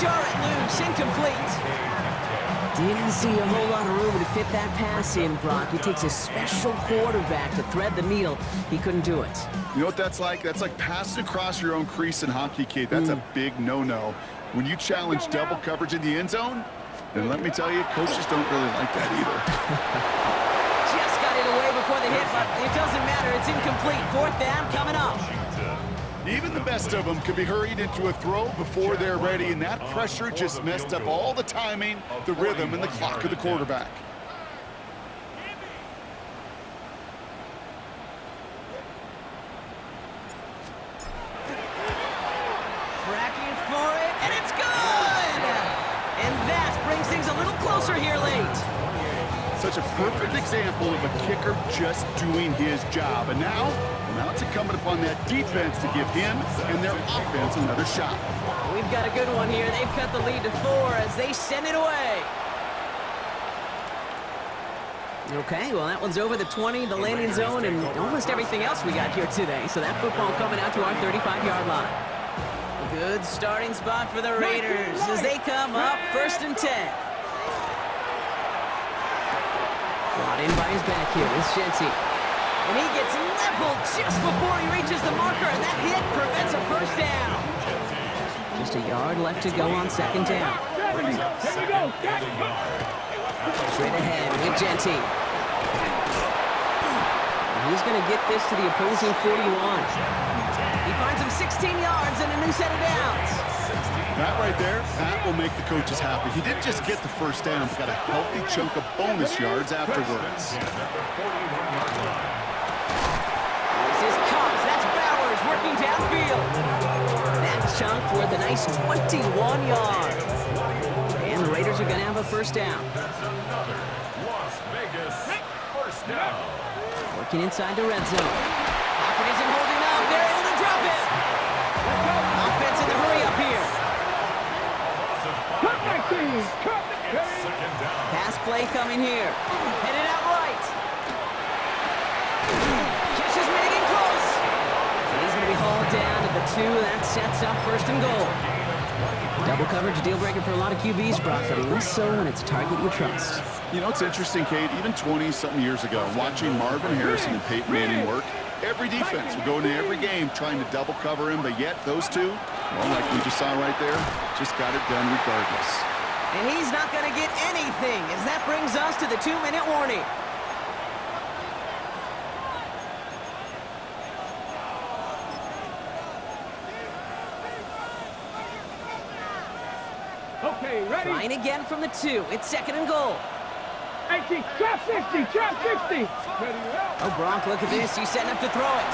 jar it loose, incomplete. Didn't see a whole lot of room to fit that pass in, Brock. It takes a special quarterback to thread the needle. He couldn't do it. You know what that's like? That's like passing across your own crease in hockey, Kate. That's a big no-no. When you challenge double coverage in the end zone, then let me tell you, coaches don't really like that either. Just got it away before the hit, but it doesn't matter. It's incomplete. Fourth down coming up. Even the best of them could be hurried into a throw before they're ready, and that pressure just messed up all the timing, the rhythm, and the clock of the quarterback. Tracking for it, and it's good! And that brings things a little closer here late. Such a perfect example of a kicker just doing his job. And now it's incumbent upon that defense to give him and their offense another shot. We've got a good one here. They've cut the lead to 4 as they send it away. Okay, well, that one's over the 20, the landing zone, and almost everything else we got here today. So that football coming out to our 35-yard line. A good starting spot for the Raiders as they come up 1st and 10. Brought in by his back here is Shenty. And he gets leveled just before he reaches the marker, and that hit prevents a first down. Just a yard left to go on 2nd down. Straight ahead with Genty. He's going to get this to the opposing 41. He finds him 16 yards and a new set of downs. That right there, that will make the coaches happy. He didn't just get the first down, but got a healthy chunk of bonus yards afterwards. This is Cox. That's Bowers working downfield. That chunk worth a nice 21 yards. And the Raiders are going to have a first down. Working inside the red zone. Pocket isn't holding up. They're able to drop it. Offense in the hurry up here. Pass play coming here. Headed out right. Catch is making close. And he's going to be hauled down to the 2. That sets up 1st and goal. Double coverage deal breaker for a lot of QBs, Brock, but less so when it's a target you trust. You know, it's interesting, Kate, even 20-something years ago, watching Marvin Harrison and Peyton Manning work, every defense would go into every game trying to double cover him, but yet those two, well, like we just saw right there, just got it done regardless. And he's not going to get anything as that brings us to the 2-minute warning. Okay, ready? Trying again from the 2. It's 2nd and goal. 18, trap 60, trap 60. Oh, Gronk, look at this. He's setting up to throw it.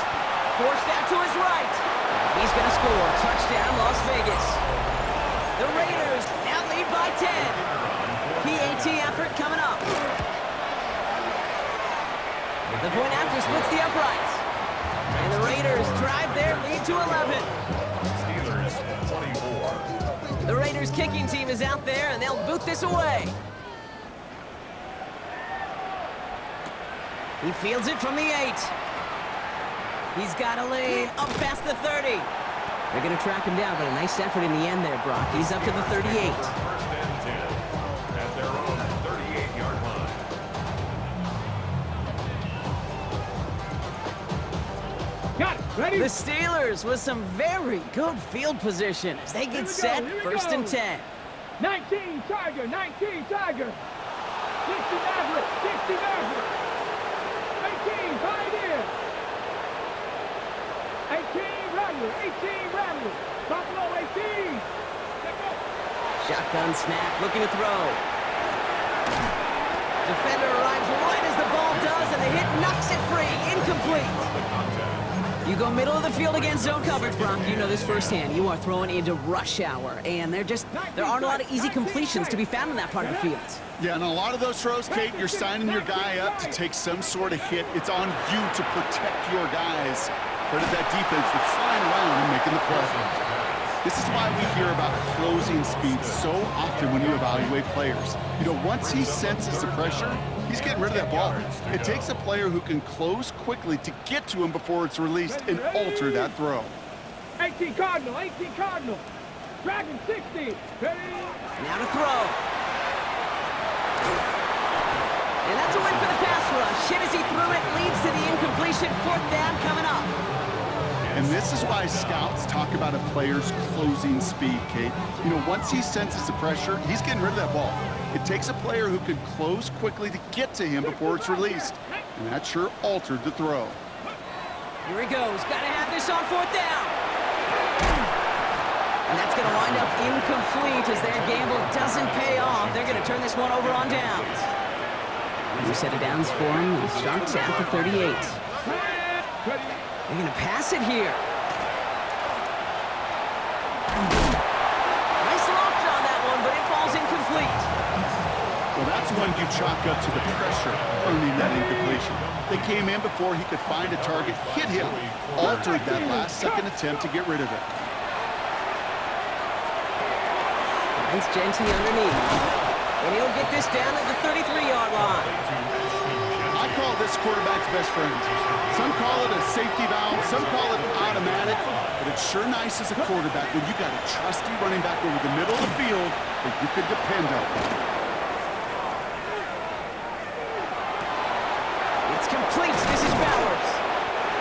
Forced out to his right. He's going to score. Touchdown, Las Vegas. The Raiders now lead by 10. PAT effort coming up. The point after splits the uprights. And the Raiders drive their lead to 11. The Raiders kicking team is out there, and they'll boot this away. He fields it from the 8. He's got a lane up past the 30. They're going to track him down, but a nice effort in the end there, Brock. He's up to the 38. At their own 38-yard line. Got it, ready? The Steelers with some very good field position as they get set 1st and 10. 19 Tiger, 19 Tiger. 60 Maverick, 60 Maverick. 18 Pioneer. 18 Rattler, 18 Rattler. Buffalo 18. Shotgun snap, looking to throw. Defender arrives right as the ball does, and the hit knocks it free. Incomplete. You go middle of the field against zone coverage, Brock. You know this firsthand. You are throwing into rush hour, and there aren't a lot of easy completions to be found in that part of the field. Yeah, and a lot of those throws, Kate, you're signing your guy up to take some sort of hit. It's on you to protect your guys. Credit that defense that's flying around and making the play. This is why we hear about closing speed so often when you evaluate players. You know, once he senses the pressure, he's getting rid of that ball. It takes a player who can close quickly to get to him before it's released and alter that throw. 18 Cardinal, 18 Cardinal. Dragon 60. Ready? Now to throw. And that's a win for the pass rush. Hit as he threw it, leads to the incompletion. 4th down coming up. And this is why scouts talk about a player's closing speed, Kate. You know, once he senses the pressure, he's getting rid of that ball. It takes a player who can close quickly to get to him before it's released. And that sure altered the throw. Here he goes. Got to have this on 4th down. And that's going to wind up incomplete as their gamble doesn't pay off. They're going to turn this one over on downs. New set of downs for him. He starts at the 38. They're going to pass it here. Nice loft on that one, but it falls incomplete. Well, that's one you chalk up to the pressure earning that incompletion. They came in before he could find a target, hit him, altered that last-second attempt to get rid of it. Finds Genty underneath. And he'll get this down at the 33-yard line. I call this quarterback's best friend. Some call it a safety valve, some call it automatic, but it's sure nice as a quarterback when you got a trusty running back over the middle of the field that you could depend on. It's complete. This is Bowers.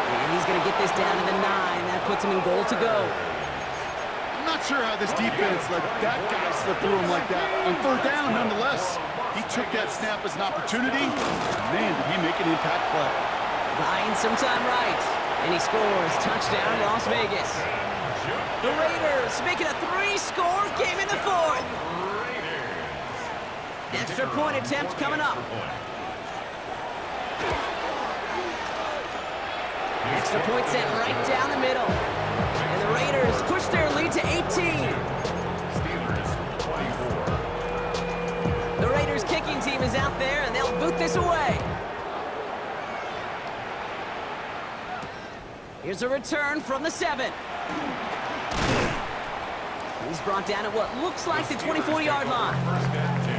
And he's going to get this down to the 9. That puts him in goal to go. I'm not sure how this defense let that guy slip through him like that. On 3rd down, nonetheless, he took that snap as an opportunity. Man, did he make an impact play. Buying some time right. And he scores. Touchdown, Las Vegas. The Raiders making a 3-score game in the 4th. Extra point attempt coming up. Extra point sent right down the middle. And the Raiders push their lead to 18. The Raiders kicking team is out there, and they'll boot this away. Here's a return from the 7. He's brought down at what looks like the 24-yard line. First and 10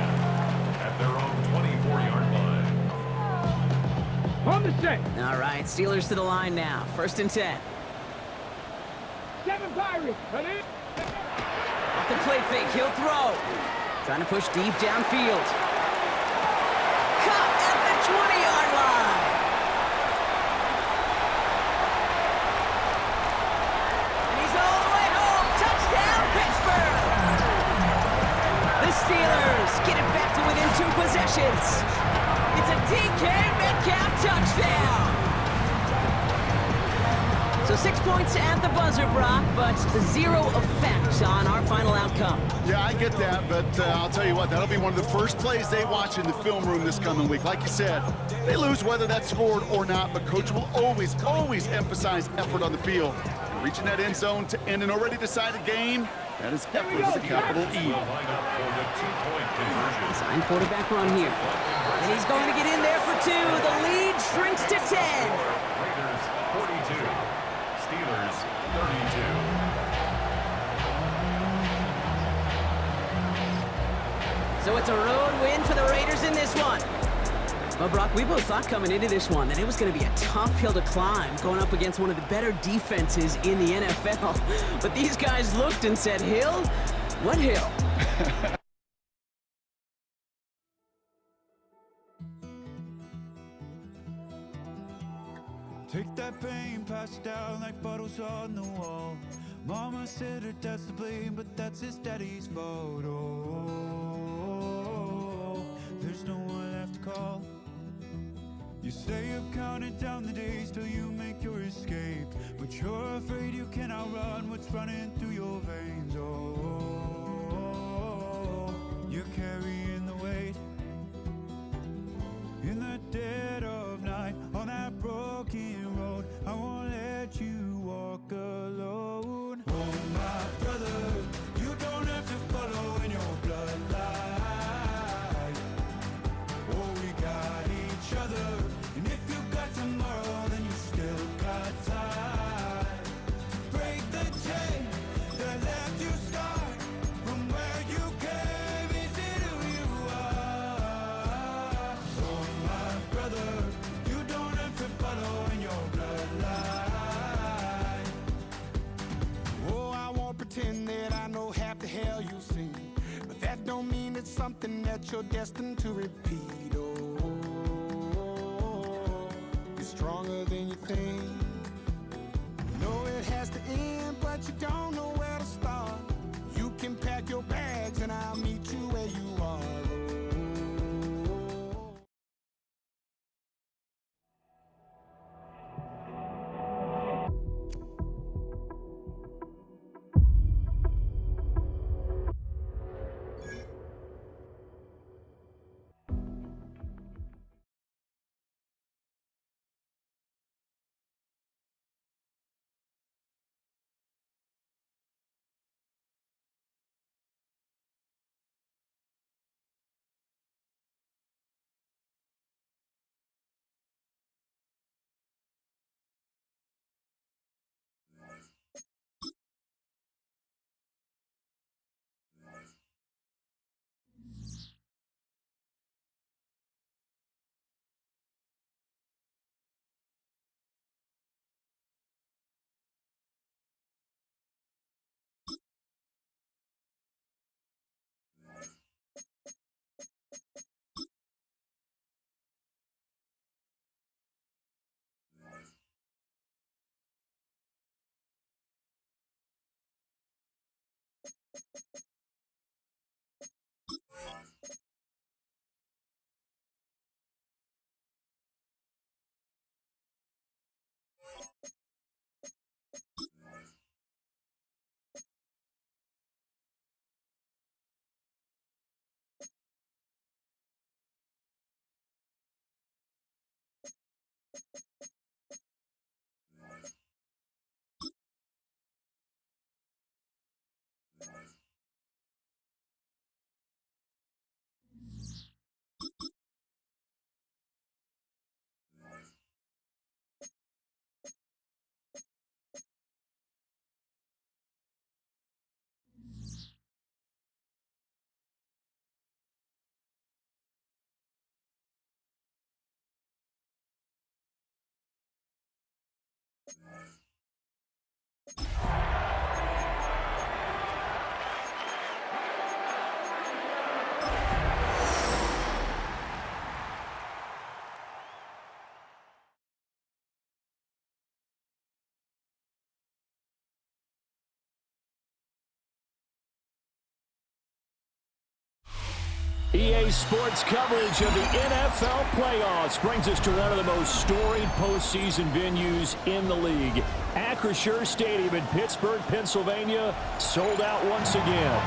at their own 24-yard line. On the set. All right, Steelers to the line now. 1st and 10. 7 Pirates. Ready? Off the play fake, he'll throw. Trying to push deep downfield. Caught at the 20-yard line. And he's all the way home. Touchdown, Pittsburgh. The Steelers get it back to within 2 possessions. It's a DK Metcalf touchdown. So 6 points at the buzzer, Brock, but 0 effect on our final outcome. Yeah, I get that, but I'll tell you what, that'll be one of the first plays they watch in the film room this coming week. Like you said, they lose whether that's scored or not, but Coach will always emphasize effort on the field. And reaching that end zone to end an already decided game, that is effort with a capital E. Sign quarterback run here. And he's going to get in there for 2. The lead shrinks to 10. Raiders 42, Steelers 32. So it's a road win for the Raiders in this one. Well, Brock, we both thought coming into this one that it was going to be a tough hill to climb, going up against one of the better defenses in the NFL. But these guys looked and said, hill? What hill? Take that pain, pass it down like bottles on the wall. Mama said her dad's to blame, but that's his daddy's fault. Oh, there's no one left to call. You stay up counting down the days till you make your escape, but you're afraid you can outrun what's running through your veins. Oh, you're carrying the weight in the dead of night on that broken road. I won't let you walk alone. Oh, my brother, you don't have to follow in your bloodline. Oh, we got each other, and if you got tomorrow, then you still got time to break the chain that left you scarred. but that don't mean it's something that you're destined to repeat. Oh, you're stronger than you think. You know it has to end, but you don't know where to start. You can pack your bags and I'll meet you where you are. EA Sports coverage of the NFL playoffs brings us to one of the most storied postseason venues in the league. Acrisure Stadium in Pittsburgh, Pennsylvania, sold out once again.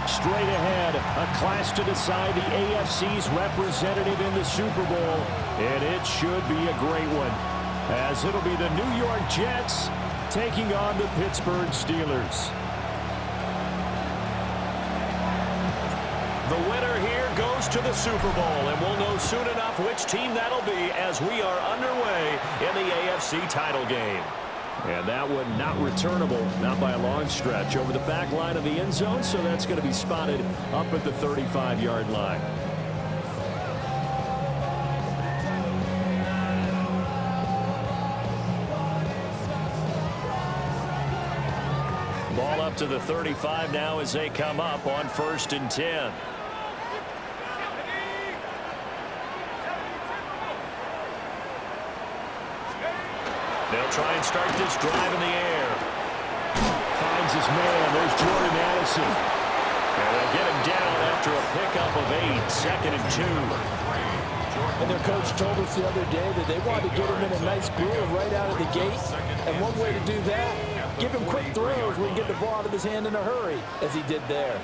Straight ahead, a clash to decide the AFC's representative in the Super Bowl, and it should be a great one, as it'll be the New York Jets taking on the Pittsburgh Steelers. The winner here goes to the Super Bowl, and we'll know soon enough which team that'll be as we are underway in the AFC title game. And that one not returnable, not by a long stretch, over the back line of the end zone, so that's going to be spotted up at the 35-yard line. Ball up to the 35 now as they come up on 1st and 10. They'll try and start this drive in the air. Finds his man. There's Jordan Addison. And they'll get him down after a pickup of 8, 2nd and 2. And their coach told us the other day that they wanted to get him in a nice groove right out of the gate. And one way to do that, give him quick throws where he can get the ball out of his hand in a hurry, as he did there.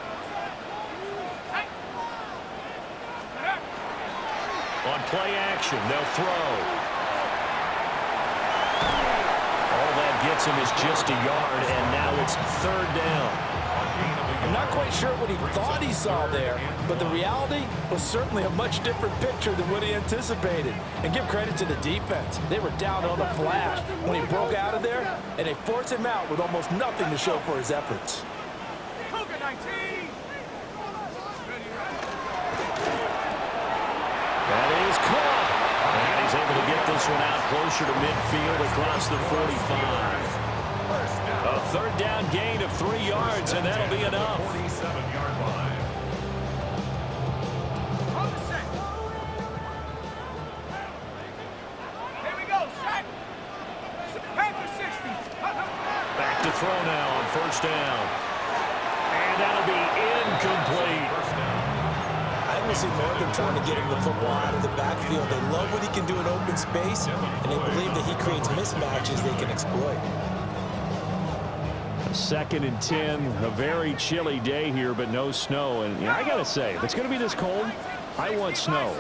On play action, they'll throw. All that gets him is just a yard, and now it's 3rd down. I'm not quite sure what he thought he saw there, but the reality was certainly a much different picture than what he anticipated. And give credit to the defense. They were down on the flash when he broke out of there, and they forced him out with almost nothing to show for his efforts. That is caught. And he's able to get this one out closer to midfield across the 45. A third down gain of 3 yards, and that'll be enough. 47-yard line. Here we go, sack. Panther 60. Back to throw now on first down. And that'll be incomplete. I almost see more of them trying to get him the football out of the backfield. They love what he can do in open space, and they believe that he creates mismatches they can exploit. 2nd and 10, a very chilly day here, but no snow. And I got to say, if it's going to be this cold, I want snow.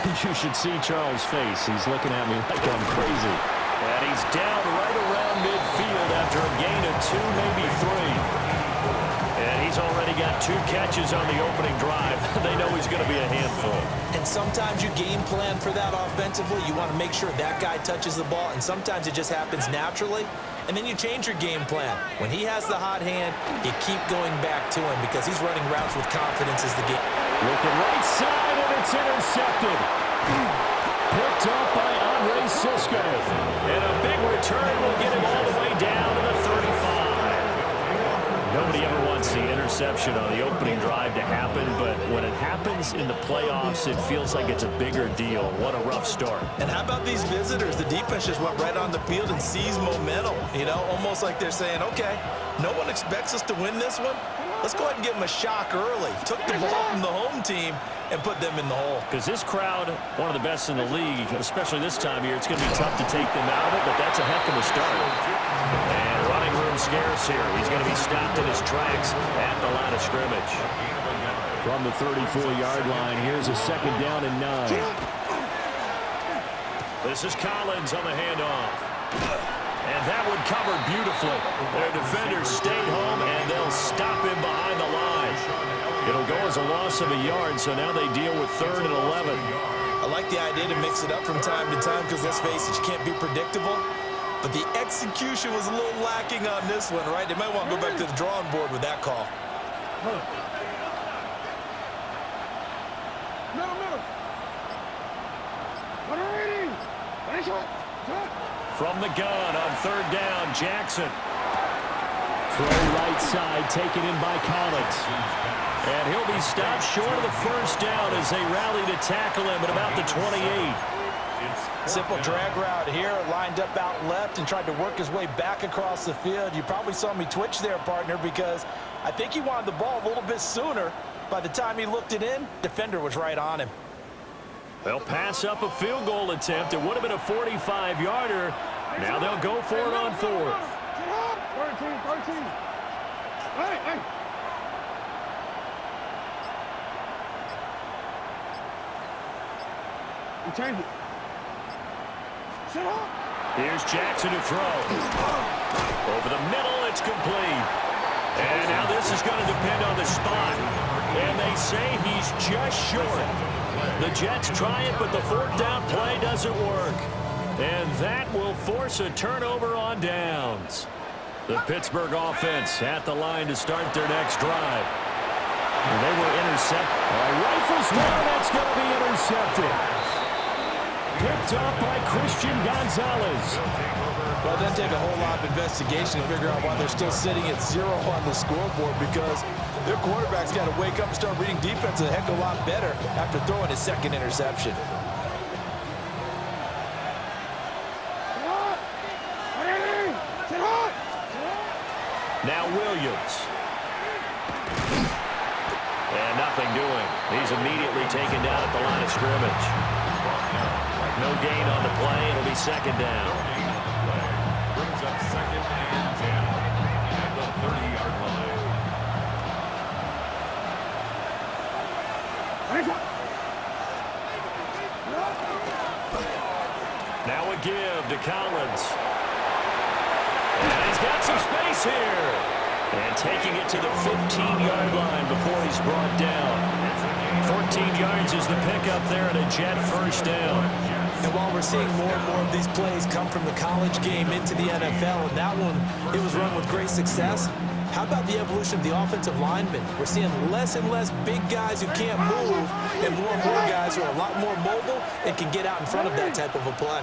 You should see Charles' face. He's looking at me like I'm crazy. And he's down right around midfield after a gain of 2, maybe 3. And he's already got 2 catches on the opening drive. They know he's going to be a handful. And sometimes you game plan for that offensively. You want to make sure that guy touches the ball, and sometimes it just happens naturally. And then you change your game plan. When he has the hot hand, you keep going back to him because he's running routes with confidence as the game. Looking right side, and it's intercepted. Picked up by Andre Cisco. And a big return will get him all the way down to the 35. Nobody ever wants the interception on the opening drive to happen, but when it happens in the playoffs, it feels like it's a bigger deal. What a rough start. And how about these visitors? The defense just went right on the field and seized momentum, you know, almost like they're saying, okay, no one expects us to win this one. Let's go ahead and give them a shock early. Took the ball from the home team and put them in the hole. Because this crowd, one of the best in the league, especially this time of year, it's going to be tough to take them out of it, but that's a heck of a start. And running room scarce here. He's going to be stopped in his tracks at the line of scrimmage. From the 34-yard line, here's a 2nd down and 9. This is Collins on the handoff. And that one covered beautifully. Their defenders stayed home, and they'll stop him behind the line. It'll go as a loss of a yard, so now they deal with 3rd and 11. I like the idea to mix it up from time to time because, let's face it, you can't be predictable. But the execution was a little lacking on this one, right? They might want to go back to the drawing board with that call. Middle. 180. Nice one. From the gun on 3rd down, Jackson. Throw right side, taken in by Collins. And he'll be stopped short of the 1st down as they rally to tackle him at about the 28. Simple drag route here, lined up out left and tried to work his way back across the field. You probably saw me twitch there, partner, because I think he wanted the ball a little bit sooner. By the time he looked it in, defender was right on him. They'll pass up a field goal attempt. It would have been a 45-yarder. Now they'll go for it on 4th. 13. Hey. You change it. Sit up. Here's Jackson to throw. Over the middle, it's complete. And now this is going to depend on the spot. And they say he's just short. The Jets try it, but the 4th down play doesn't work. And that will force a turnover on downs. The Pittsburgh offense at the line to start their next drive. And they were intercepted. Rifles one, that's going to be intercepted. Picked up by Christian Gonzalez. Well, it doesn't take a whole lot of investigation to figure out why they're still sitting at 0 on the scoreboard, because their quarterback's got to wake up and start reading defense a heck of a lot better after throwing his 2nd interception. Now Williams. And nothing doing. He's immediately taken down at the line of scrimmage. No gain on the play. It'll be 2nd down. Brings up 2nd and 10 at the 30-yard line. Now a give to Collins. And he's got some space here. And taking it to the 15-yard line before he's brought down. 14 yards is the pickup there and a Jet 1st down. And while we're seeing more and more of these plays come from the college game into the NFL, and that one, it was run with great success, how about the evolution of the offensive linemen? We're seeing less and less big guys who can't move and more guys who are a lot more mobile and can get out in front of that type of a play.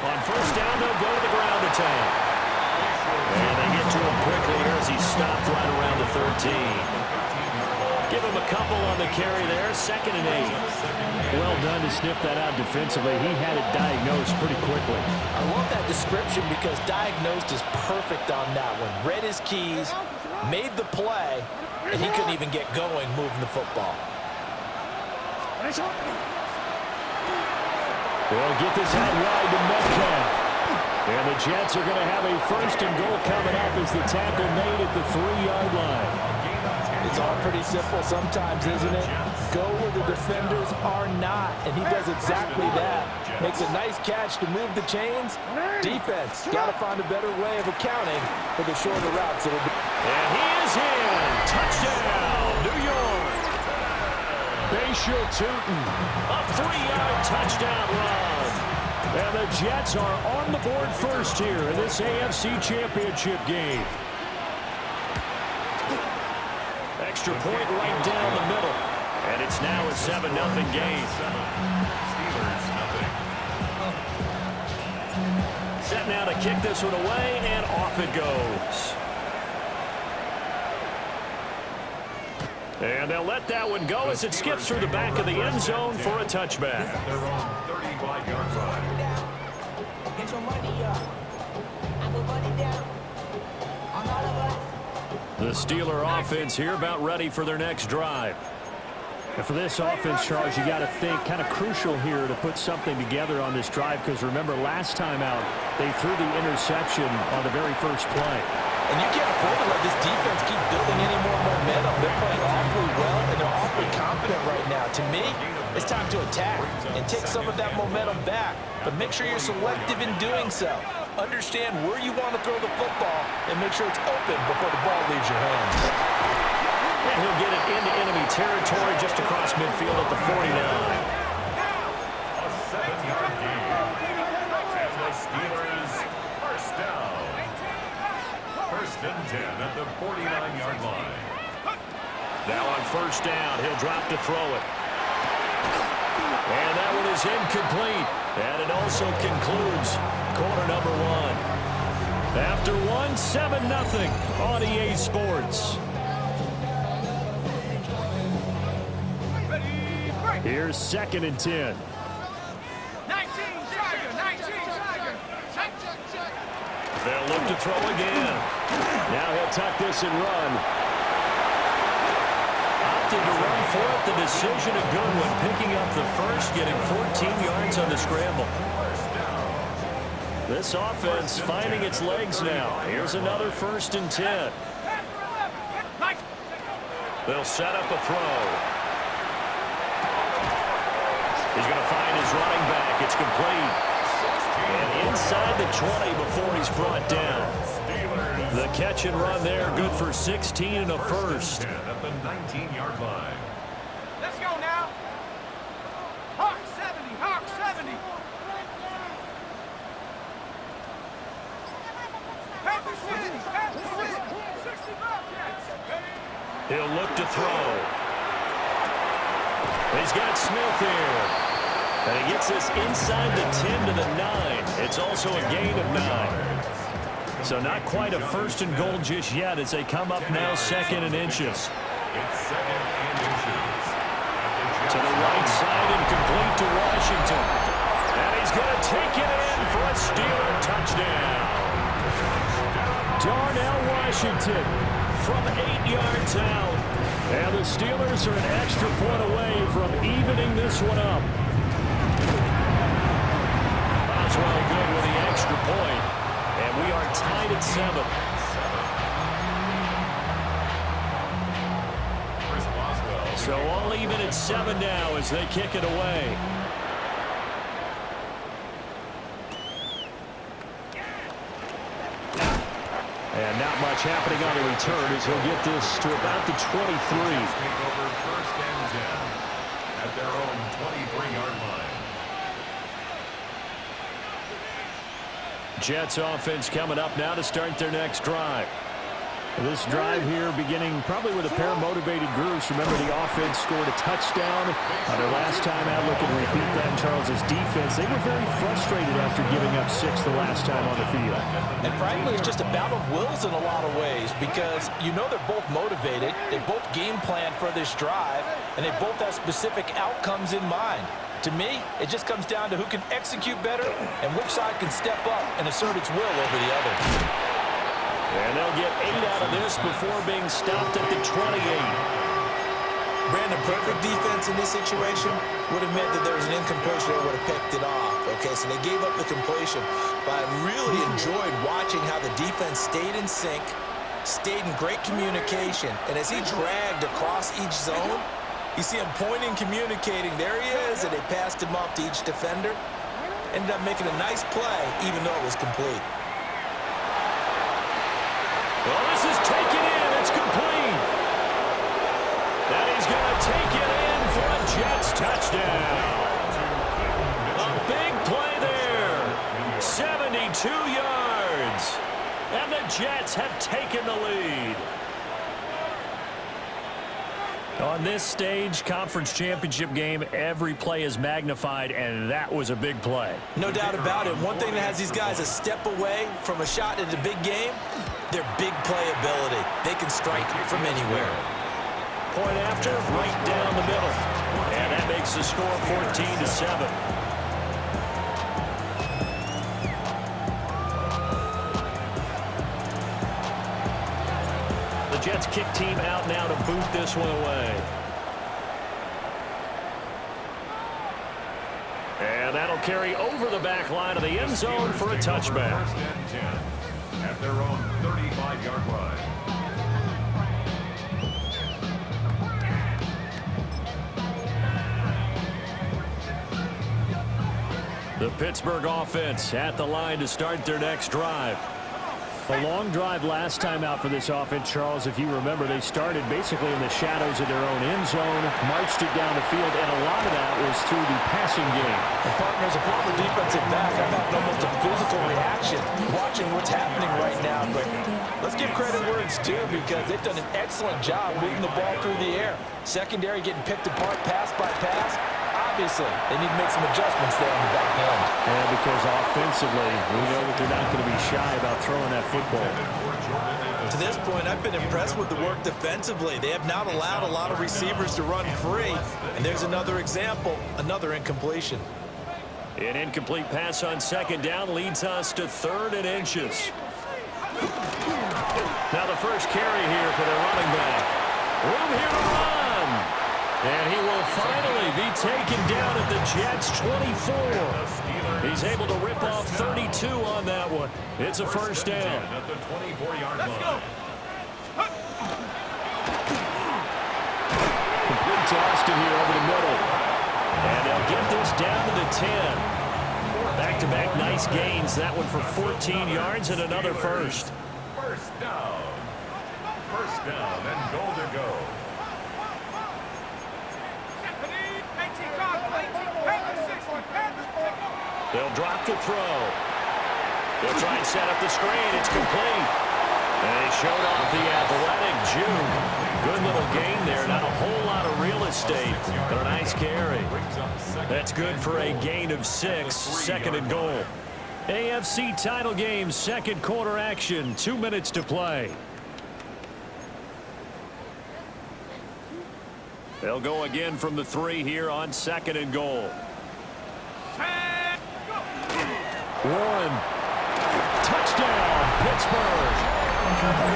On 1st down, they'll go to the ground. down to 10. And they get to him quickly here as he stopped right around the 13. Give him a couple on the carry there, 2nd and 8. Well done to sniff that out defensively. He had it diagnosed pretty quickly. I love that description because diagnosed is perfect on that one. Read his keys, made the play, and he couldn't even get going moving the football. They'll get this out wide to Metcalf. And the Jets are going to have a 1st and goal coming up as the tackle made at the 3-yard line. It's all pretty simple sometimes, isn't it? Go where the defenders are not, and he does exactly that. Makes a nice catch to move the chains. Defense, got to find a better way of accounting for the shorter routes. And he is in. Touchdown, New York. Bashir Tootin, a 3-yard touchdown run. And the Jets are on the board first here in this AFC Championship game. Extra point right down the middle. And it's now a 7-0 game. Steelers, nothing. Set now to kick this one away, and off it goes. And they'll let that one go as it skips through the back of the end zone for a touchback. Their own 35-yard line. Get your money up. I put money down on all of us. The Steeler offense here about ready for their next drive. And for this offense, Charles, you got to think kind of crucial here to put something together on this drive because remember last time out they threw the interception on the very first play. And you can't afford to let this defense keep building any more momentum. They're playing awfully well, and they're awfully confident right now. To me, it's time to attack and take some of that momentum back. But make sure you're selective in doing so. Understand where you want to throw the football and make sure it's open before the ball leaves your hands. And he'll get it into enemy territory just across midfield at the 49. A 7-yard gain. And the Steelers, first down. 1st and 10 at the 49-yard line. Now on 1st down, he'll drop to throw it. And that one is incomplete. And it also concludes quarter number 1. After 1, 7-0 on EA Sports. Here's 2nd and 10. 19 Tiger, 19 Tiger. They'll look to throw again. Now he'll tuck this and run. Opted to run for it. The decision a good one. Picking up the first, getting 14 yards on the scramble. This offense finding its legs now. Here's another 1st and 10. They'll set up a throw. He's going to find his running back. It's complete. And inside the 20 before he's brought down. The catch and run there, good for 16 and a first. At the 19-yard line. Let's go now. Hawk 70, Hawk 70. Panther 60, Panther 60. 60 Bobcats. He'll look to throw. He's got Smith here. And he gets this inside the 10 to the 9. It's also a gain of 9. So not quite a 1st and goal just yet as they come up now 2nd and inches. It's 2nd and inches. To the right side and complete to Washington. And he's going to take it in for a Steeler touchdown. Darnell Washington from 8 yards out. And the Steelers are an extra point away from evening this one up. Boswell good with the extra point. And we are tied at 7. Chris Boswell. So all even at 7 now as they kick it away. And not much happening on the return as he'll get this to about the 23. Take over 1st and 10 at their own 23-yard line. Jets offense coming up now to start their next drive. This drive here beginning probably with a pair of motivated groups. Remember, the offense scored a touchdown. Their last time out, looking to repeat that in Charles' defense. They were very frustrated after giving up 6 the last time on the field. And frankly, it's just a battle of wills in a lot of ways because you know they're both motivated. They both game plan for this drive, and they both have specific outcomes in mind. To me, it just comes down to who can execute better and which side can step up and assert its will over the other. And they'll get 8 out of this before being stopped at the 28. Brandon, perfect defense in this situation would have meant that there was an incompletion that would have picked it off. Okay, so they gave up the completion. But I really enjoyed watching how the defense stayed in sync, stayed in great communication. And as he dragged across each zone, you see him pointing, communicating. There he is, and they passed him off to each defender. Ended up making a nice play, even though it was complete. Well, this is taken in. It's complete. And he's going to take it in for a Jets touchdown. A big play there. 72 yards. And the Jets have taken the lead. On this stage, conference championship game, every play is magnified, and that was a big play. No doubt about it. One thing that has these guys a step away from a shot at the big game, their big play ability. They can strike from anywhere. Point after, right down the middle. And that makes the score 14-7. The Jets kick team out now to boot this one away. And that'll carry over the back line of the end zone for a touchback. First and 10 at their own 35-yard line. The Pittsburgh offense at the line to start their next drive. A long drive last time out for this offense, Charles. If you remember, they started basically in the shadows of their own end zone, marched it down the field, and a lot of that was through the passing game. And partners, a former defensive back, I'm having almost a physical reaction watching what's happening right now. But let's give credit where it's due because they've done an excellent job moving the ball through the air. Secondary getting picked apart pass by pass. Obviously, they need to make some adjustments there on the back end. And because offensively, we know that they're not going to be shy about throwing that football. To this point, I've been impressed with the work defensively. They have not allowed a lot of receivers to run free. And there's another example, another incompletion. An incomplete pass on second down leads us to 3rd and inches. Now the first carry here for the running back. Room here to run. And he will finally be taken down at the Jets 24. He's able to rip off 32 on that one. It's a first down. At the 24-yard line. Complete to Austin here over the middle. And they'll get this down to the 10. Back-to-back nice gains. That one for 14 yards and another first. First down. First down and goal to go. They'll drop the throw. They'll try and set up the screen. It's complete. And they showed off the athletic June. Good little gain there. Not a whole lot of real estate, but a nice carry. That's good for a gain of 6. 2nd and goal. AFC title game, 2nd quarter action. 2 minutes to play. They'll go again from the 3 here on 2nd and goal. Warren. Touchdown, Pittsburgh.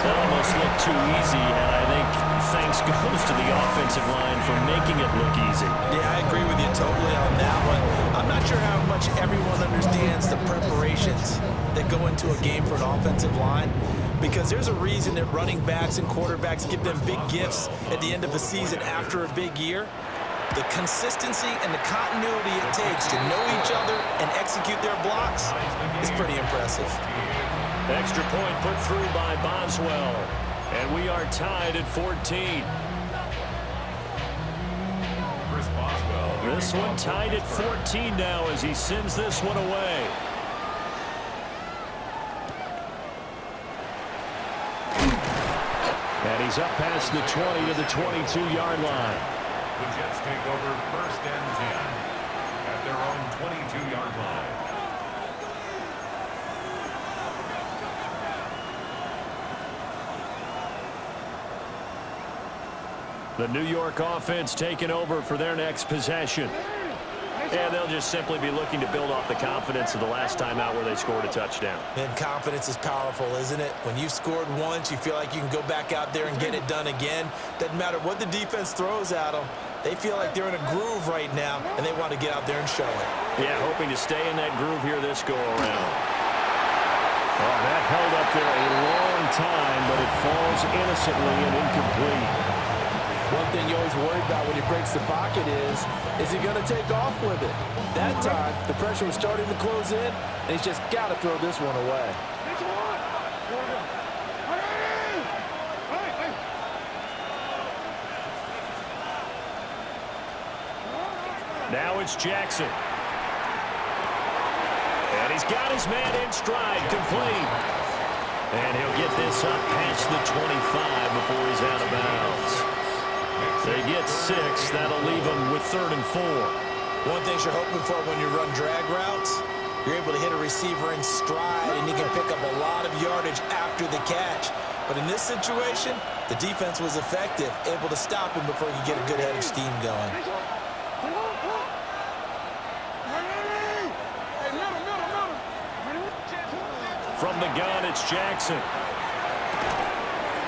That almost looked too easy, and I think thanks goes to the offensive line for making it look easy. Yeah, I agree with you totally on that one. I'm not sure how much everyone understands the preparations that go into a game for an offensive line, because there's a reason that running backs and quarterbacks give them big gifts at the end of the season after a big year. The consistency and the continuity it takes to know each other and execute their blocks is pretty impressive. Extra point put through by Boswell. And we are tied at 14. Chris Boswell. This one tied at 14 now as he sends this one away. And he's up past the 20 to the 22-yard line. The Jets take over 1st and 10 at their own 22-yard line. The New York offense taking over for their next possession. And they'll just simply be looking to build off the confidence of the last time out where they scored a touchdown. And confidence is powerful, isn't it? When you've scored once, you feel like you can go back out there and get it done again. Doesn't matter what the defense throws at them. They feel like they're in a groove right now, and they want to get out there and show it. Yeah, hoping to stay in that groove here this go-around. Oh, that held up there a long time, but it falls innocently and incomplete. One thing you always worry about when he breaks the pocket is he going to take off with it? That time, the pressure was starting to close in, and he's just got to throw this one away. Now it's Jackson. And he's got his man in stride, complete. And he'll get this up past the 25 before he's out of bounds. They get 6. That'll leave them with 3rd and 4. One thing you're hoping for when you run drag routes, you're able to hit a receiver in stride, and he can pick up a lot of yardage after the catch. But in this situation, the defense was effective, able to stop him before he could get a good head of steam going. From the gun, it's Jackson.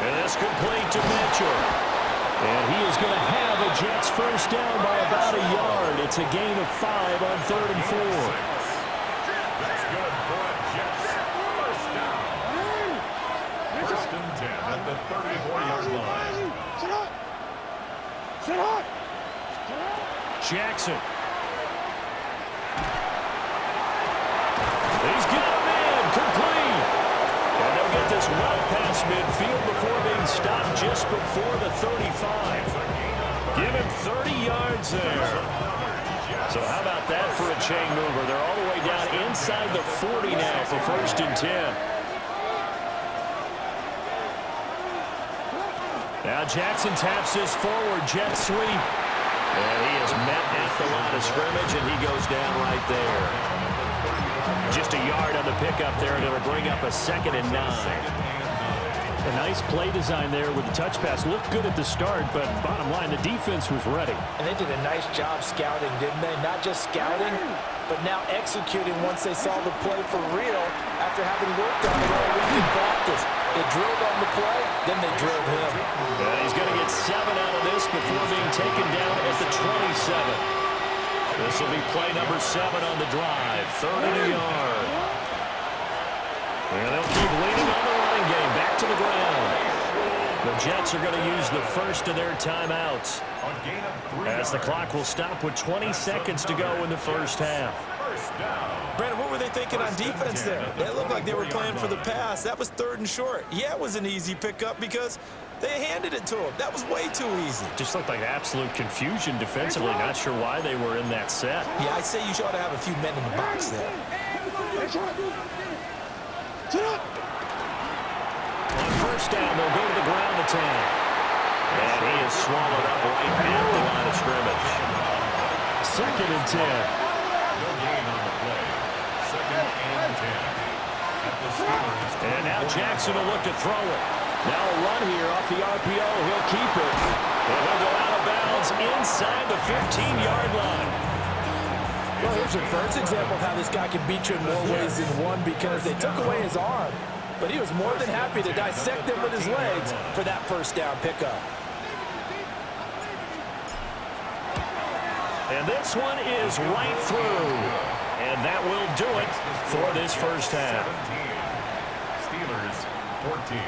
And that's complete to Mitchell. And he is going to have a Jets first down by about a yard. It's a gain of 5 on 3rd and 4. That's good for a Jets first down. 1st and 10 at the 34-yard line. Jackson. He's got a man, complete. And they'll get this well past midfield before being stopped just before the 35. Give him 30 yards there. So how about that for a chain mover? They're all the way down inside the 40 now for 1st and 10. Now Jackson taps his forward jet sweep. And he is met at the line of scrimmage, and he goes down right there. Just a yard on the pickup there, and it'll bring up a 2nd and 9. A nice play design there with the touch pass. Looked good at the start, but bottom line, the defense was ready. And they did a nice job scouting, didn't they? Not just scouting, but now executing once they saw the play for real after having worked on it all week in practice. They drilled on the play, then they drilled him. And he's going to get 7 out of this before being taken down at the 27. This will be play number 7 on the drive. 3rd and a yard. And they'll keep leaning on the running game. Back to the ground. The Jets are going to use the first of their timeouts, as the clock will stop with 20 seconds to go in the first half. Brandon, what were they thinking on defense there? They looked like they were playing for the pass. That was 3rd and short. Yeah, it was an easy pickup because they handed it to him. That was way too easy. Just looked like absolute confusion defensively. Not sure why they were in that set. Yeah, I'd say you ought to have a few men in the box there. On 1st down, they'll go to the ground attack. And he is swallowed up right at the line of scrimmage. 2nd and 10. No gain on the play. 2nd and 10 at the Steelers. And now Jackson will look to throw it. Now a run here off the RPO. He'll keep it. And he'll go out of bounds inside the 15-yard line. Well, here's your first example of how this guy can beat you in more ways than one, because they took away his arm. But he was more than happy to dissect them with his legs for that first down pickup. And this one is right through. And that will do it for this first half. 17. Steelers 14.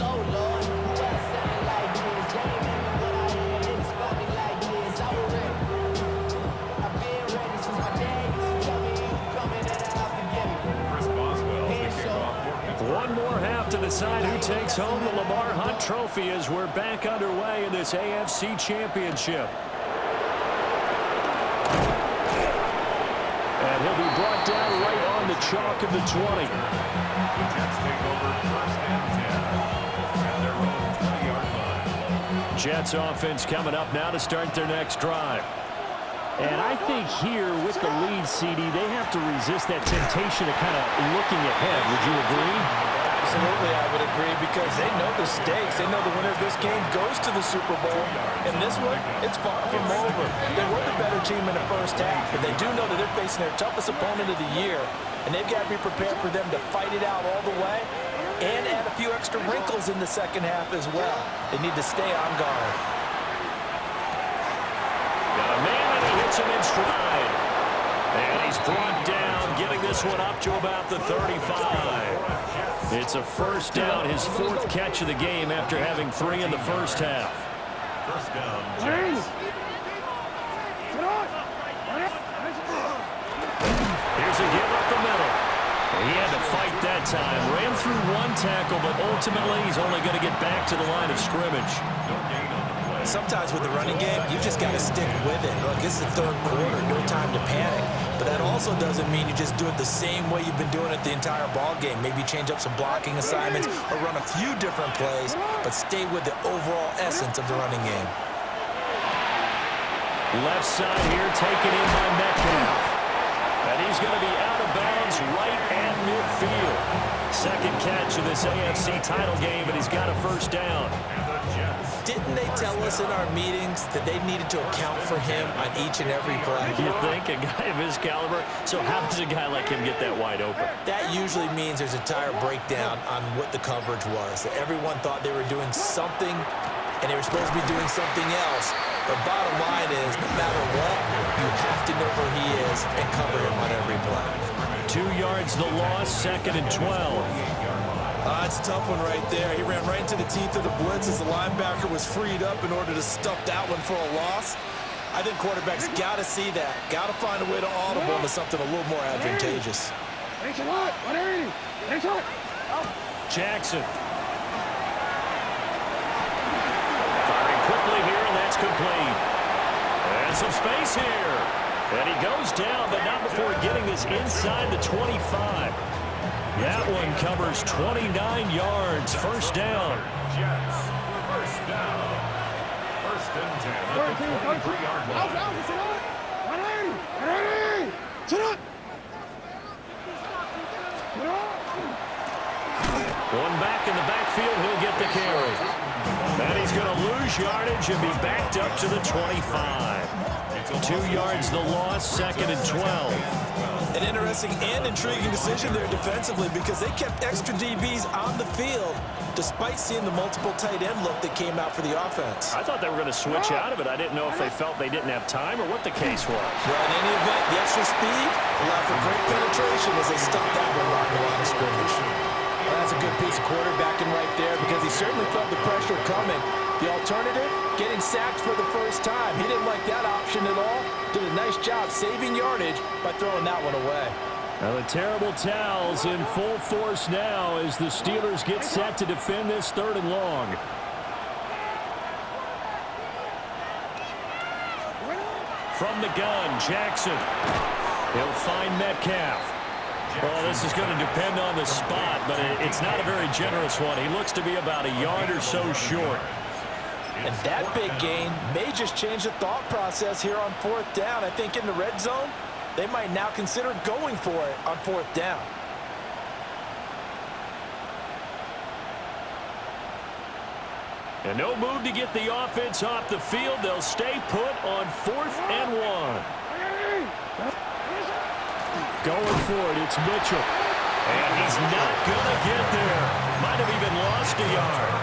So, Lord, who else sound like this? They ain't making what I am, it's fucking like this. I was ready. I've been ready since my dad used to tell me you coming and I have to get me. Chris Boswell, the kickoff. One more half to decide who takes home the Lamar Hunt Trophy as we're back underway in this AFC Championship. And he'll be brought down right on the chalk of the 20. The Jets take over 1st and 10. Jets offense coming up now to start their next drive. And I think here with the lead, CD, they have to resist that temptation of kind of looking ahead. Would you agree? Absolutely, I would agree, because they know the stakes. They know the winner of this game goes to the Super Bowl. And this one, it's far from over. They were the better team in the first half, but they do know that they're facing their toughest opponent of the year, and they've got to be prepared for them to fight it out all the way and add a few extra wrinkles in the second half as well. They need to stay on guard. Got a man, and he hits him in stride. And he's brought down, getting this one up to about the 35. It's a first down, his 4th catch of the game after having 3 in the first half. First down, Jets. Here's a give up the middle. He had to fight that time. Ran through 1 tackle, but ultimately he's only going to get back to the line of scrimmage. Sometimes with the running game, you just got to stick with it. Look, it's the 3rd quarter, no time to panic. But that also doesn't mean you just do it the same way you've been doing it the entire ball game. Maybe change up some blocking assignments or run a few different plays, but stay with the overall essence of the running game. Left side here, taken in by Metcalf. And he's going to be out of bounds right at midfield. 2nd catch of this AFC title game, and he's got a first down. Didn't they tell us in our meetings that they needed to account for him on each and every play? You think? A guy of his caliber? So how does a guy like him get that wide open? That usually means there's a tire breakdown on what the coverage was. That everyone thought they were doing something, and they were supposed to be doing something else. But bottom line is, no matter what, you have to know where he is and cover him on every play. 2 yards the loss, 2nd and 12. That's a tough one right there. He ran right into the teeth of the blitz as the linebacker was freed up in order to stuff that one for a loss. I think quarterbacks got to see that. Got to find a way to audible into something a little more advantageous. Jackson. Firing quickly here, and that's complete. And some space here. And he goes down, but not before getting this inside the 25. That one covers 29 yards. First down. Jets. First down. 1st and 10 at the 23-yard line. One back in the backfield, he'll get the carry. And he's going to lose yardage and be backed up to the 25. 2 yards the loss, 2nd and 12. An interesting and intriguing decision there defensively, because they kept extra DBs on the field despite seeing the multiple tight end look that came out for the offense. I thought they were going to switch out of it. I didn't know if they felt they didn't have time or what the case was. Well, in any event, the extra speed allowed for great penetration as they stopped that one right in the line of scrimmage. Well, that's a good piece of quarterbacking right there, because he certainly felt the pressure coming. The alternative, getting sacked for the first time. He didn't like that option at all. Did a nice job saving yardage by throwing that one away. Now the terrible towels in full force now as the Steelers get set to defend this 3rd and long. From the gun, Jackson. He'll find Metcalf. Well, this is going to depend on the spot, but it's not a very generous one. He looks to be about a yard or so short. And that big gain may just change the thought process here on 4th down. I think in the red zone, they might now consider going for it on 4th down. And no move to get the offense off the field. They'll stay put on 4th and 1. Going for it, it's Mitchell. And he's not going to get there. Might have even lost a yard.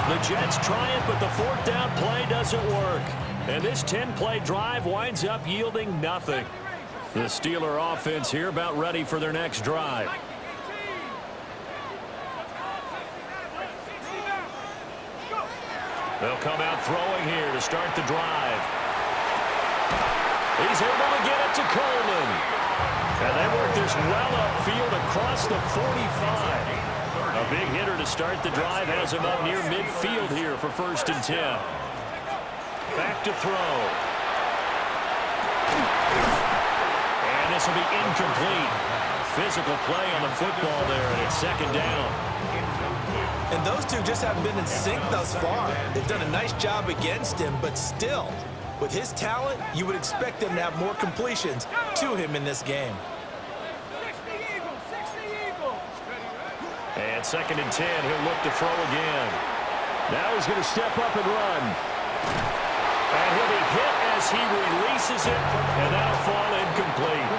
The Jets try it, but the 4th down play doesn't work. And this 10-play drive winds up yielding nothing. The Steeler offense here about ready for their next drive. They'll come out throwing here to start the drive. He's able to get it to Coleman. And they work this well upfield across the 45. A big hitter to start the drive has him up near midfield here for 1st and 10. Back to throw. And this will be incomplete. Physical play on the football there, and it's 2nd down. And those two just haven't been in sync thus far. They've done a nice job against him, but still, with his talent, you would expect them to have more completions to him in this game. 60 Eagles, 60 Eagles. And 2nd and 10, he'll look to throw again. Now he's going to step up and run. And he'll be hit as he releases it, and that'll fall incomplete.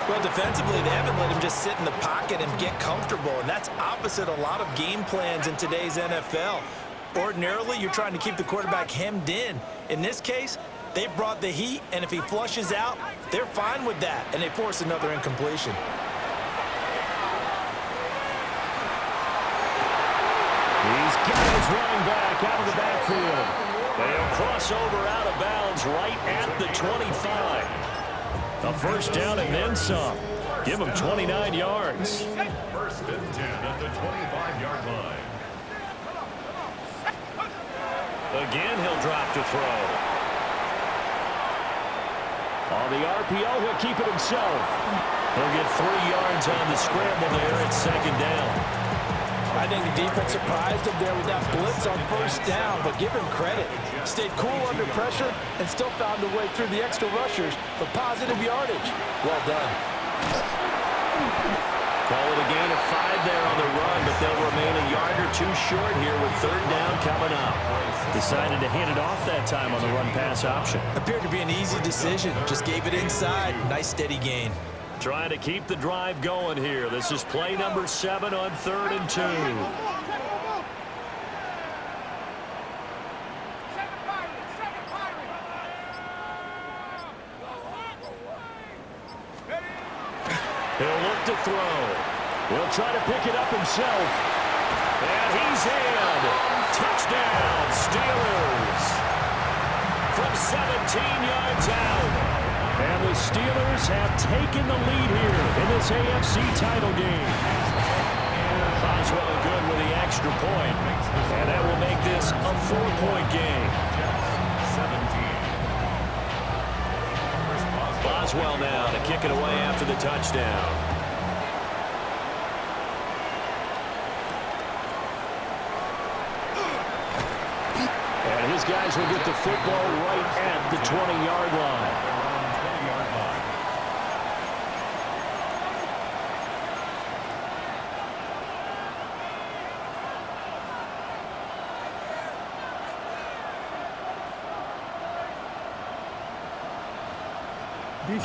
Well, defensively, they haven't let him just sit in the pocket and get comfortable, and that's opposite a lot of game plans in today's NFL. Ordinarily, you're trying to keep the quarterback hemmed in. In this case, they brought the heat, and if he flushes out, they're fine with that, and they force another incompletion. He's got his running back out of the backfield. They'll cross over out of bounds right at the 25. A first down and then some. Give him 29 yards. 1st and 10 at the 25-yard line. Again, he'll drop to throw. On the RPO, he'll keep it himself. He'll get 3 yards on the scramble there at 2nd down. I think the defense surprised him there with that blitz on 1st down, but give him credit. Stayed cool under pressure and still found a way through the extra rushers for positive yardage. Well done. Call it a gain of 5 there on the run, but they'll remain a yard or 2 short here with 3rd down coming up. Decided to hand it off that time on the run-pass option. Appeared to be an easy decision. Just gave it inside. Nice steady gain. Trying to keep the drive going here. This is play number 7 on 3rd and 2. He'll look to throw. He'll try to pick it up himself. And he's in. Touchdown, Steelers. From 17 yards out. And the Steelers have taken the lead here in this AFC title game. Boswell good with the extra point. And that will make this a 4-point game. 17. Boswell now to kick it away after the touchdown. And his guys will get the football right at the 20-yard line.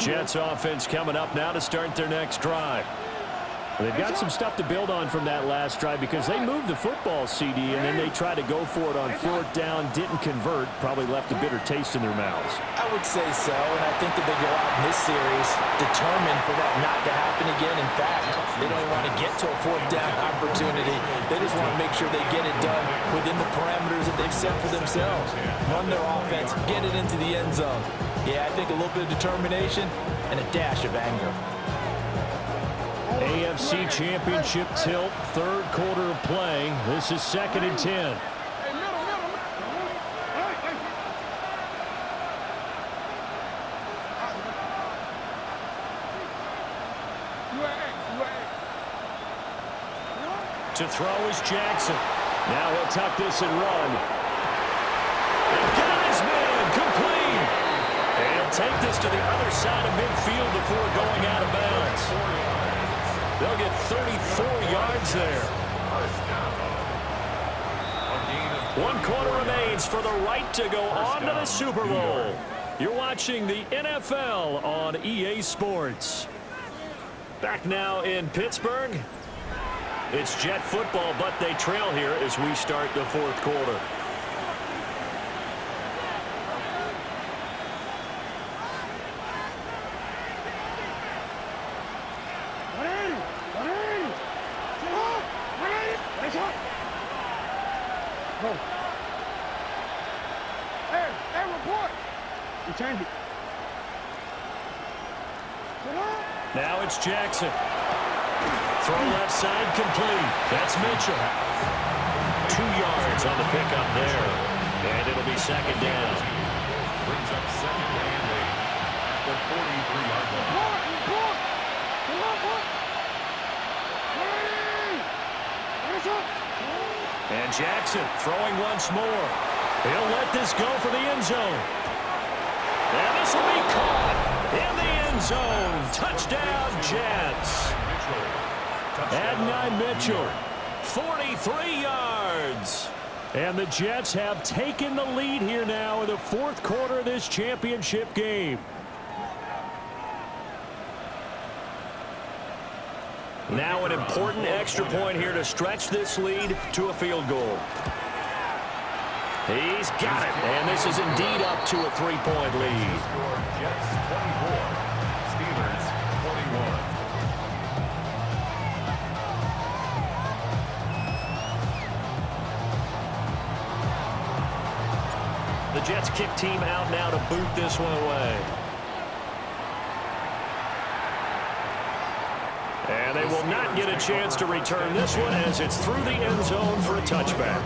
Jets offense coming up now to start their next drive. They've got some stuff to build on from that last drive because they moved the football, CD, and then they tried to go for it on 4th down, didn't convert, probably left a bitter taste in their mouths. I would say so, and I think that they go out in this series determined for that not to happen again. In fact, they don't want to get to a 4th down opportunity. They just want to make sure they get it done within the parameters that they've set for themselves. Run their offense, get it into the end zone. Yeah, I think a little bit of determination and a dash of anger. AFC Championship tilt, 3rd quarter of play. This is 2nd and 10. To throw is Jackson. Now he'll tuck this and run. And got his man complete. And take this to the other side of midfield before going out of bounds. They'll get 34 yards there. 1 quarter remains for the right to go on to the Super Bowl. You're watching the NFL on EA Sports. Back now in Pittsburgh. It's Jet football, but they trail here as we start the 4th quarter. Hey, report. You change it. Now it's Jackson. Throw left side complete. That's Mitchell. 2 yards on the pickup there. And it'll be 2nd down. Brings up 2nd and 8 at the 43-yard line. Come on, boy. And Jackson throwing once more. He'll let this go for the end zone. And this will be caught in the end zone. Touchdown, Jets. Adonai Mitchell, 43 yards. And the Jets have taken the lead here now in the fourth quarter of this championship game. Now an important extra point here to stretch this lead to a field goal. He's got it, and this is indeed up to a three-point lead. Jets 24, Steelers 21. The Jets kick team out now to boot this one away. And they will not get a chance to return this one as it's through the end zone for a touchback.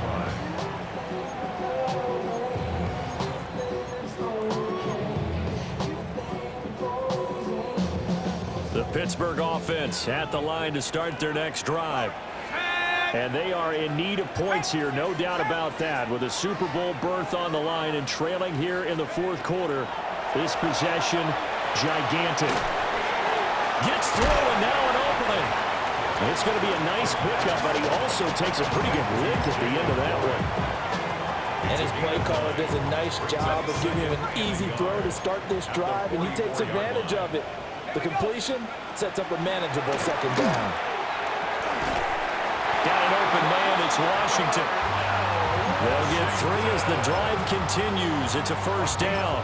The Pittsburgh offense at the line to start their next drive. And they are in need of points here, no doubt about that. With a Super Bowl berth on the line and trailing here in the fourth quarter, this possession gigantic. Gets through and now an opening. It's going to be a nice pickup, but he also takes a pretty good lick at the end of that one. And his play caller does a nice job of giving him an easy throw to start this drive, and he takes advantage of it. The completion sets up a manageable second down. Got an open man, it's Washington. They'll get three as the drive continues. It's a first down.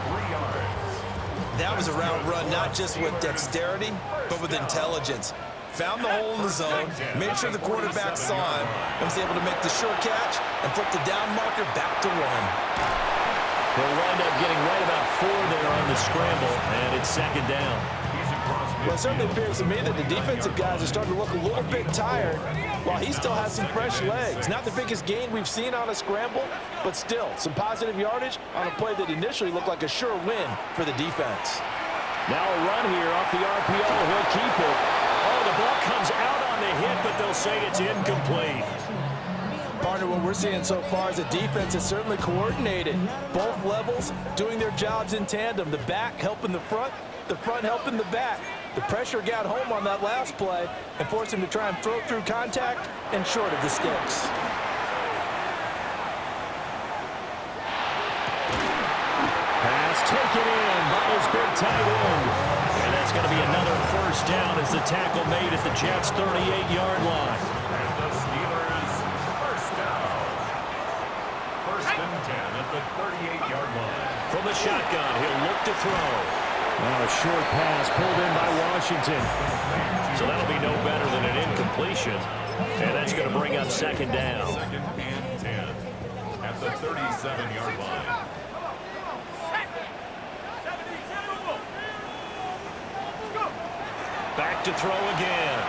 That was a route run not just with dexterity, but with intelligence. Found the hole in the zone, made sure the quarterback saw him, and was able to make the sure catch and flip the down marker back to one. They'll wind up getting right about 4 there on the scramble, and it's second down. Well, it certainly appears to me that the defensive guys are starting to look a little bit tired while he still has some fresh legs. Not the biggest gain we've seen on a scramble, but still some positive yardage on a play that initially looked like a sure win for the defense. Now a run here off the RPO. He'll keep it. Oh, the ball comes out on the hit, but they'll say it's incomplete. Partner, what we're seeing so far is the defense is certainly coordinated. Both levels doing their jobs in tandem. The back helping the front helping the back. The pressure got home on that last play and forced him to try and throw through contact and short of the sticks. Pass taken in by his big tight end. And that's going to be another first down as the tackle made at the Jets' 38-yard line. And the Steelers first down. First and 10 at the 38-yard line. From the shotgun, he'll look to throw. Now a short pass pulled in by Washington. So that'll be no better than an incompletion. And that's going to bring up second down. Second and 10 at the 37-yard line. Back to throw again.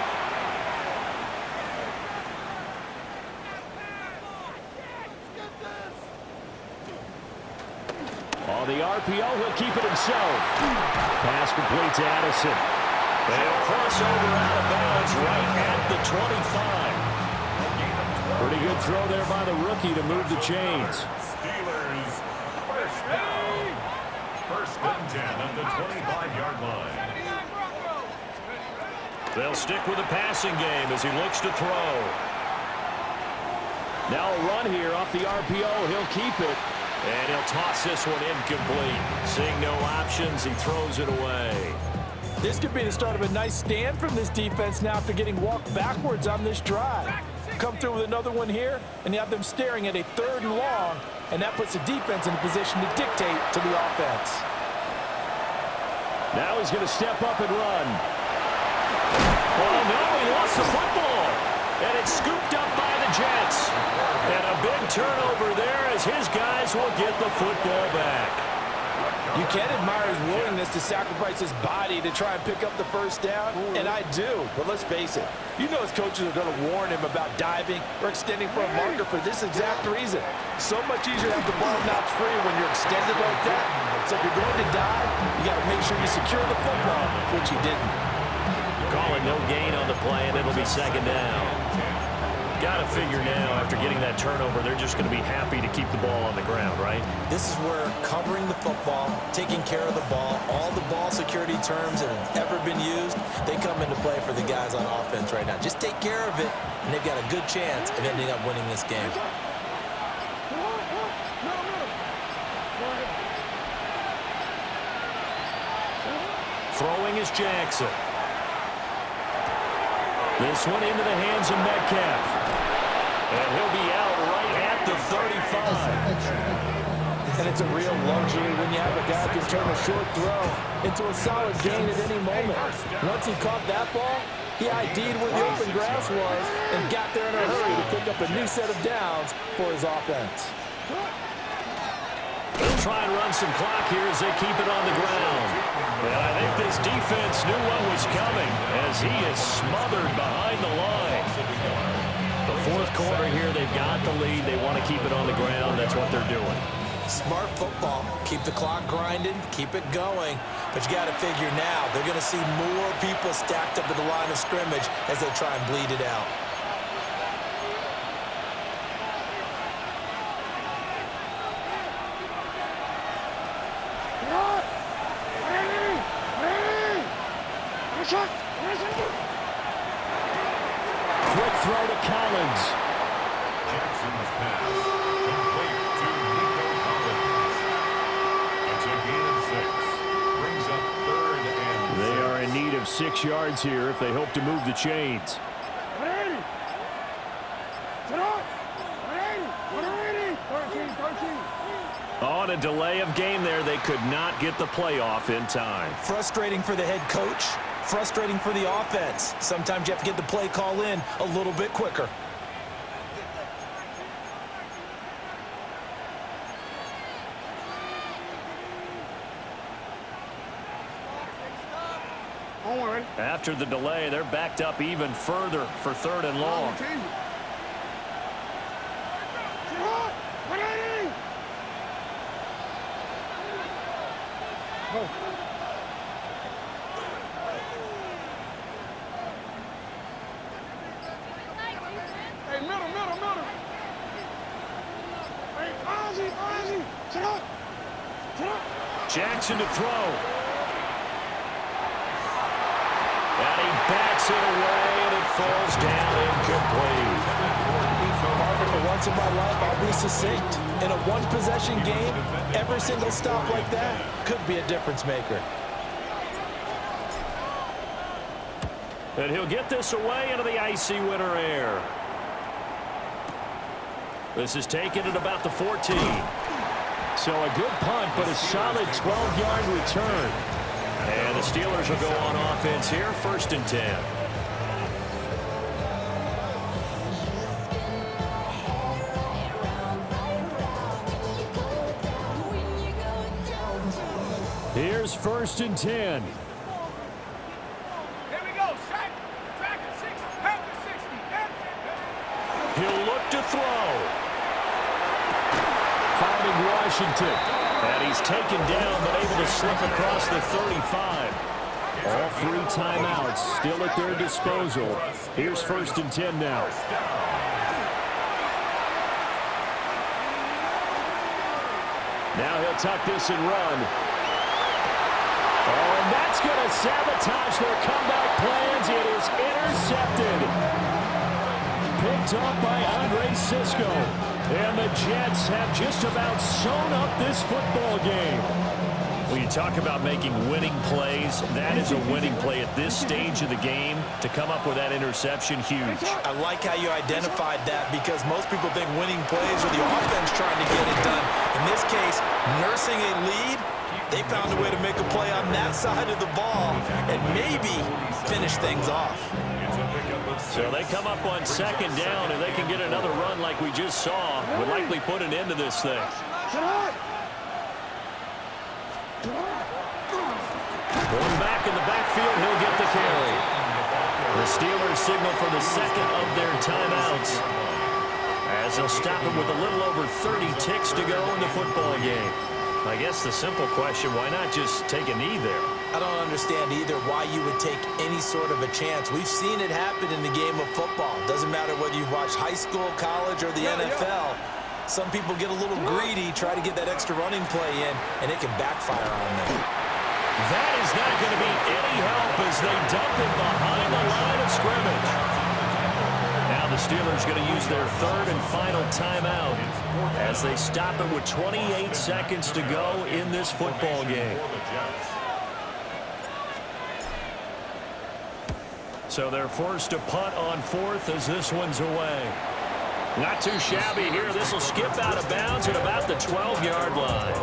On the RPO, he'll keep it himself. Pass complete to Addison. They'll cross over out of bounds right at the 25. Pretty good throw there by the rookie to move the chains. Steelers first down. First and 10 at the 25-yard line. They'll stick with the passing game as he looks to throw. Now a run here off the RPO. He'll keep it. And he'll toss this one incomplete. Seeing no options, he throws it away. This could be the start of a nice stand from this defense now after getting walked backwards on this drive. Come through with another one here, and you have them staring at a 3rd and long, and that puts the defense in a position to dictate to the offense. Now he's going to step up and run. Oh, no, he lost the football. And it's scooped up by the Jets. And a big turnover there as his guys will get the football back. You can admire his willingness to sacrifice his body to try and pick up the first down, and I do. But let's face it, you know his coaches are going to warn him about diving or extending for a marker for this exact reason. So much easier to have the ball knocked free when you're extended like that. So if you're going to dive, you got to make sure you secure the football, which he didn't. Calling no gain on the play, and it'll be second down. got to figure now, after getting that turnover, they're just going to be happy to keep the ball on the ground, right? This is where covering the football, taking care of the ball, all the ball security terms that have ever been used, they come into play for the guys on offense right now. Just take care of it, and they've got a good chance of ending up winning this game. Throwing is Jackson. This one into the hands of Metcalf. And he'll be out right at the 35. And it's a real luxury when you have a guy who can turn a short throw into a solid gain at any moment. Once he caught that ball, he ID'd where the open grass was and got there in a hurry to pick up a new set of downs for his offense. They'll try and run some clock here as they keep it on the ground. And I think this defense knew what was coming as he is smothered behind the line. The fourth quarter here, they've got the lead. They want to keep it on the ground. That's what they're doing. Smart football. Keep the clock grinding, keep it going. But you got to figure now, they're going to see more people stacked up at the line of scrimmage as they try and bleed it out. Quick throw to Collins. Jackson's pass complete to Nico Collins. It's a gain of 6. Brings up 3rd and 6. They are in need of 6 yards here if they hope to move the chains. On a delay of game there, they could not get the playoff in time. Frustrating for the head coach, frustrating for the offense. Sometimes you have to get the play call in a little bit quicker. After the delay, they're backed up even further for 3rd and long. Hey, middle. Hey, Ozzy. Sit up. Jackson to throw. And he backs it away, and it falls down incomplete. Partner, for once in my life, I'll be succinct. In a one-possession game, every single stop like that could be a difference maker. And he'll get this away into the icy winter air. This is taken at about the 14. So a good punt, but a solid 12-yard return. And the Steelers will go on offense here, 1st and 10. Here's 1st and 10. Here we go, Shaq. Back at 6, half at 60. He'll look to throw. Finding Washington. And he's taken down, but able to slip across the 35. All 3 timeouts still at their disposal. Here's 1st and 10 now. Now he'll tuck this and run. Oh, and that's going to sabotage their comeback plans. It is intercepted. Picked up by Andre Cisco. And the Jets have just about sewn up this football game. When you talk about making winning plays, that is a winning play at this stage of the game. To come up with that interception, huge. I like how you identified that because most people think winning plays are the offense trying to get it done. In this case, nursing a lead, they found a way to make a play on that side of the ball and maybe finish things off. So they come up on 2nd down, and they can get another run like we just saw. Would likely put an end to this thing. Going back in the backfield, he'll get the carry. The Steelers signal for the 2nd of their timeouts, as they'll stop him with a little over 30 ticks to go in the football game. I guess the simple question, why not just take a knee there? I don't understand either why you would take any sort of a chance. We've seen it happen in the game of football. Doesn't matter whether you've watched high school, college, or the NFL. Some people get a little greedy, try to get that extra running play in, and it can backfire on them. That is not going to be any help as they dump it behind the line of scrimmage. Now the Steelers going to use their third and final timeout as they stop it with 28 seconds to go in this football game. So they're forced to punt on fourth as this one's away. Not too shabby here. This will skip out of bounds at about the 12-yard line.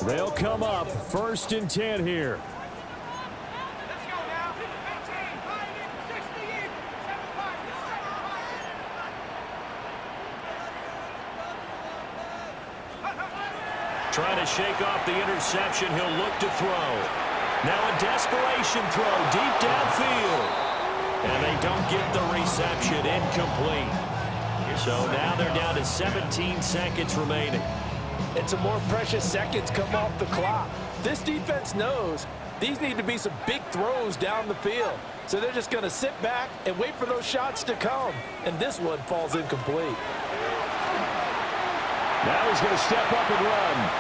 They'll come up 1st and 10 here. Let's go now. 18, 60, 75, Trying to shake off the interception. He'll look to throw. Now a desperation throw deep downfield. And they don't get the reception. Incomplete. So now they're down to 17 seconds remaining. And some more precious seconds come off the clock. This defense knows these need to be some big throws down the field. So they're just going to sit back and wait for those shots to come. And this one falls incomplete. Now he's going to step up and run.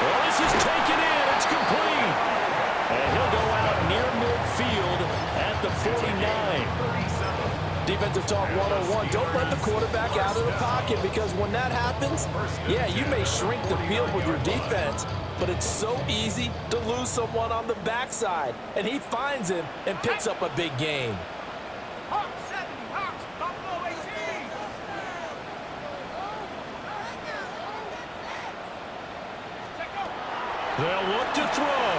Well, this is taken in. It's complete. And he'll go out near midfield at the 49. Defensive talk 101. Don't let the quarterback out of the pocket, because when that happens, yeah, you may shrink the field with your defense, but it's so easy to lose someone on the backside. And he finds him and picks up a big gain. Hawks 70, Hawks, Buffalo 18. They'll look to throw.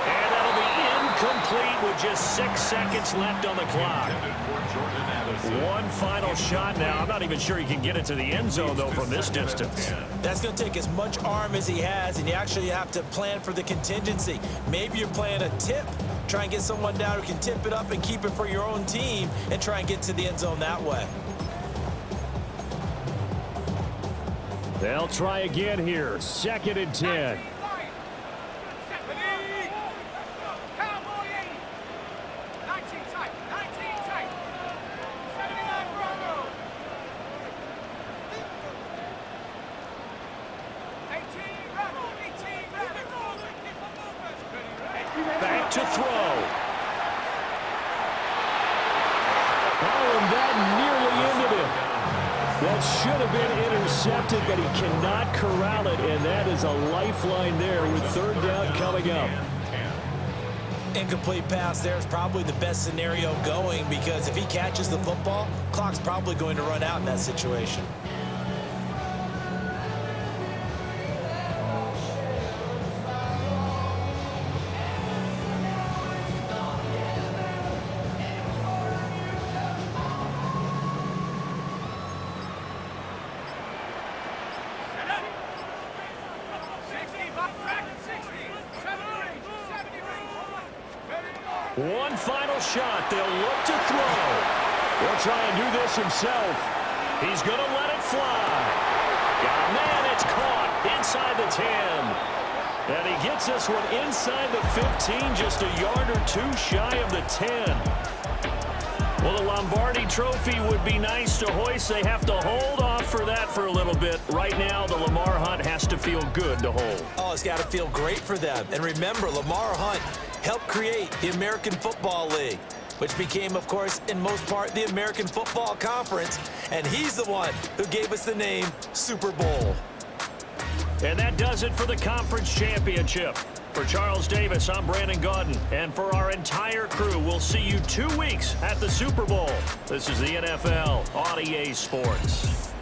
And that'll be incomplete with just 6 seconds left on the clock. One final shot now. I'm not even sure he can get it to the end zone, though, from this distance. That's going to take as much arm as he has, and you actually have to plan for the contingency. Maybe you're playing a tip. Try and get someone down who can tip it up and keep it for your own team and try and get to the end zone that way. They'll try again here. 2nd and 10. Back to throw. Oh, and that nearly ended it. That should have been intercepted, but he cannot corral it, and that is a lifeline there with 3rd down coming up. Incomplete pass there is probably the best scenario going, because if he catches the football, clock's probably going to run out in that situation. One final shot. They'll look to throw. He'll try and do this himself. He's going to let it fly. Oh, man, it's caught inside the 10. And he gets this one inside the 15, just a yard or two shy of the 10. Well, the Lombardi Trophy would be nice to hoist. They have to hold off for that for a little bit. Right now, the Lamar Hunt has to feel good to hold. Oh, it's got to feel great for them. And remember, Lamar Hunt helped create the American Football League, which became, of course, in most part, the American Football Conference. And he's the one who gave us the name Super Bowl. And that does it for the conference championship. For Charles Davis, I'm Brandon Gaudin. And for our entire crew, we'll see you 2 weeks at the Super Bowl. This is the NFL on EA Sports.